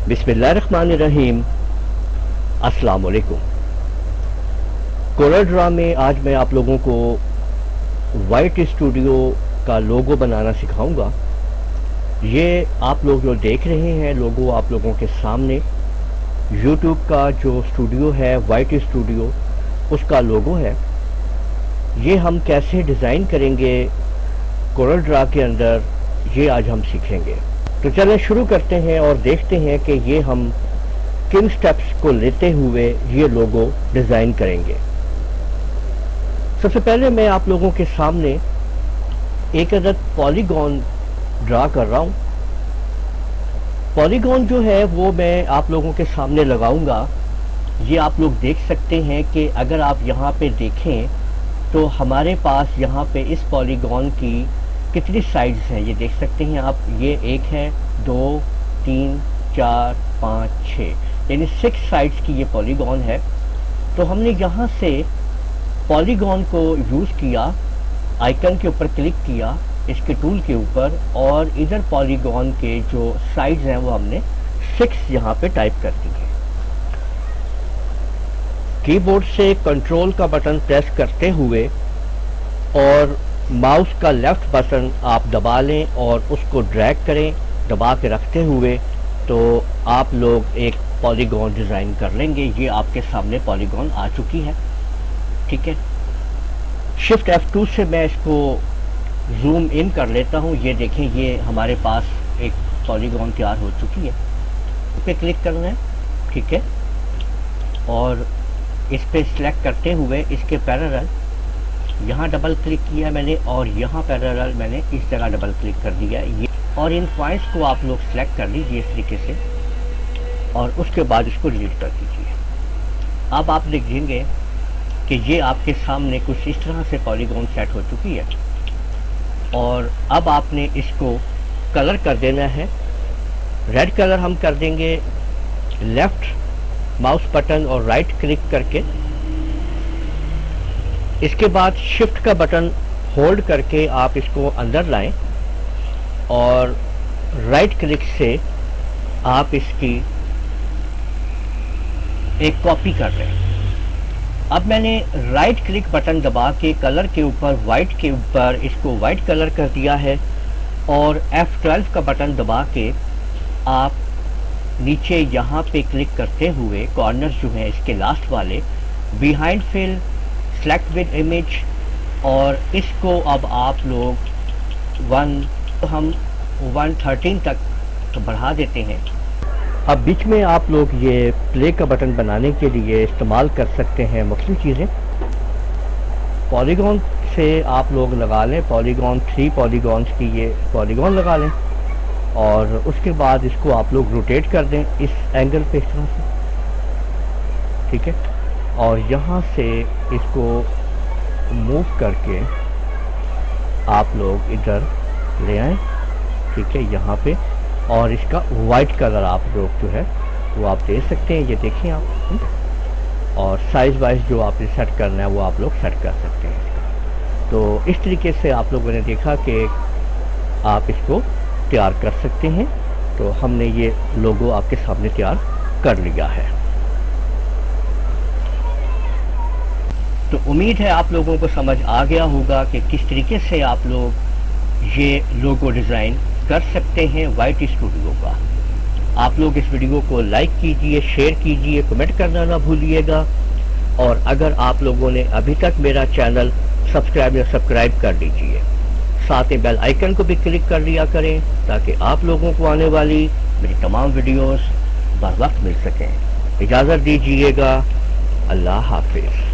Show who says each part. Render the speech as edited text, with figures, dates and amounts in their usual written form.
Speaker 1: بسم اللہ الرحمن الرحیم۔ السلام علیکم۔ کورل ڈرا میں آج میں آپ لوگوں کو وائٹ اسٹوڈیو کا لوگو بنانا سکھاؤں گا۔ یہ آپ لوگ جو دیکھ رہے ہیں لوگو آپ لوگوں کے سامنے یوٹیوب کا جو اسٹوڈیو ہے وائٹ اسٹوڈیو اس کا لوگو ہے۔ یہ ہم کیسے ڈیزائن کریں گے کورل ڈرا کے اندر یہ آج ہم سیکھیں گے۔ تو چلیں شروع کرتے ہیں اور دیکھتے ہیں کہ یہ ہم کن سٹیپس کو لیتے ہوئے یہ لوگو ڈیزائن کریں گے۔ سب سے پہلے میں آپ لوگوں کے سامنے ایک عدد پالیگون ڈرا کر رہا ہوں۔ پالیگون جو ہے وہ میں آپ لوگوں کے سامنے لگاؤں گا۔ یہ آپ لوگ دیکھ سکتے ہیں کہ اگر آپ یہاں پہ دیکھیں تو ہمارے پاس یہاں پہ اس پالیگون کی کتنی سائڈز ہیں یہ دیکھ سکتے ہیں آپ۔ یہ ایک ہے، 2، 3، 4، 5، 6 یعنی 6 سائڈز کی یہ پالیگون ہے۔ تو ہم نے یہاں سے پالیگون کو یوز کیا، آئیکن کے اوپر کلک کیا اس کے ٹول کے اوپر، اور ادھر پالیگون کے جو سائڈز ہیں وہ ہم نے 6 یہاں پہ ٹائپ کر دی ہے۔ کی بورڈ سے کنٹرول کا بٹن پریس کرتے ہوئے اور ماؤس کا لیفٹ بٹن آپ دبا لیں اور اس کو ڈریگ کریں دبا کے رکھتے ہوئے، تو آپ لوگ ایک پالیگون ڈیزائن کر لیں گے۔ یہ آپ کے سامنے پالیگون آ چکی ہے، ٹھیک ہے۔ شفٹ F2 سے میں اس کو زوم ان کر لیتا ہوں۔ یہ دیکھیں یہ ہمارے پاس ایک پالیگون تیار ہو چکی ہے۔ اس پہ کلک کرنا ہے، ٹھیک ہے، اور اس پہ سلیکٹ کرتے ہوئے اس کے پیرالل یہاں ڈبل کلک کیا میں نے، اور یہاں پیرالل میں نے اس جگہ ڈبل کلک کر دیا یہ، اور ان پوائنٹس کو آپ لوگ سلیکٹ کر لیجیے اس طریقے سے، اور اس کے بعد اس کو ڈیلیٹ کر دیجیے۔ اب آپ دیکھیں گے کہ یہ آپ کے سامنے کچھ اس طرح سے پالیگون سیٹ ہو چکی ہے، اور اب آپ نے اس کو کلر کر دینا ہے۔ ریڈ کلر ہم کر دیں گے لیفٹ ماؤس بٹن اور رائٹ کلک کر کے، اس کے بعد شفٹ کا بٹن ہولڈ کر کے آپ اس کو اندر لائیں اور رائٹ کلک سے آپ اس کی ایک کاپی کر رہے ہیں۔ اب میں نے رائٹ کلک بٹن دبا کے کلر کے اوپر وائٹ کے اوپر اس کو وائٹ کلر کر دیا ہے، اور F12 کا بٹن دبا کے آپ نیچے یہاں پہ کلک کرتے ہوئے کارنر جو ہیں اس کے لاسٹ والے behind fill select with image, اور اس کو اب آپ لوگ ہم 113 تک بڑھا دیتے ہیں۔ اب بیچ میں آپ لوگ یہ پلے کا بٹن بنانے کے لیے استعمال کر سکتے ہیں مختلف چیزیں۔ پالیگون سے آپ لوگ لگا لیں، پالیگون 3 پالیگونز کی یہ پالیگون لگا لیں، اور اس کے بعد اس کو آپ لوگ روٹیٹ کر دیں اس اینگل پہ اس طرح سے، ٹھیک ہے، اور یہاں سے اس کو موو کر کے آپ لوگ ادھر لے آئیں، ٹھیک ہے، یہاں پہ، اور اس کا وائٹ کلر آپ لوگ جو ہے وہ آپ دے سکتے ہیں۔ یہ دیکھیں آپ، اور سائز وائز جو آپ نے سیٹ کرنا ہے وہ آپ لوگ سیٹ کر سکتے ہیں اس کا۔ تو اس طریقے سے آپ لوگوں نے دیکھا کہ آپ اس کو تیار کر سکتے ہیں۔ تو ہم نے یہ لوگو آپ کے سامنے تیار کر لیا ہے۔ تو امید ہے آپ لوگوں کو سمجھ آ گیا ہوگا کہ کس طریقے سے آپ لوگ یہ لوگو ڈیزائن کر سکتے ہیں وائٹ اسٹوڈیو کا۔ آپ لوگ اس ویڈیو کو لائک کیجئے، شیئر کیجئے، کمنٹ کرنا نہ بھولیے گا، اور اگر آپ لوگوں نے ابھی تک میرا چینل سبسکرائب کر لیجئے، ساتھ ہی بیل آئیکن کو بھی کلک کر لیا کریں تاکہ آپ لوگوں کو آنے والی میری تمام ویڈیوز بر وقت مل سکیں۔ اجازت دیجئے گا، اللہ حافظ۔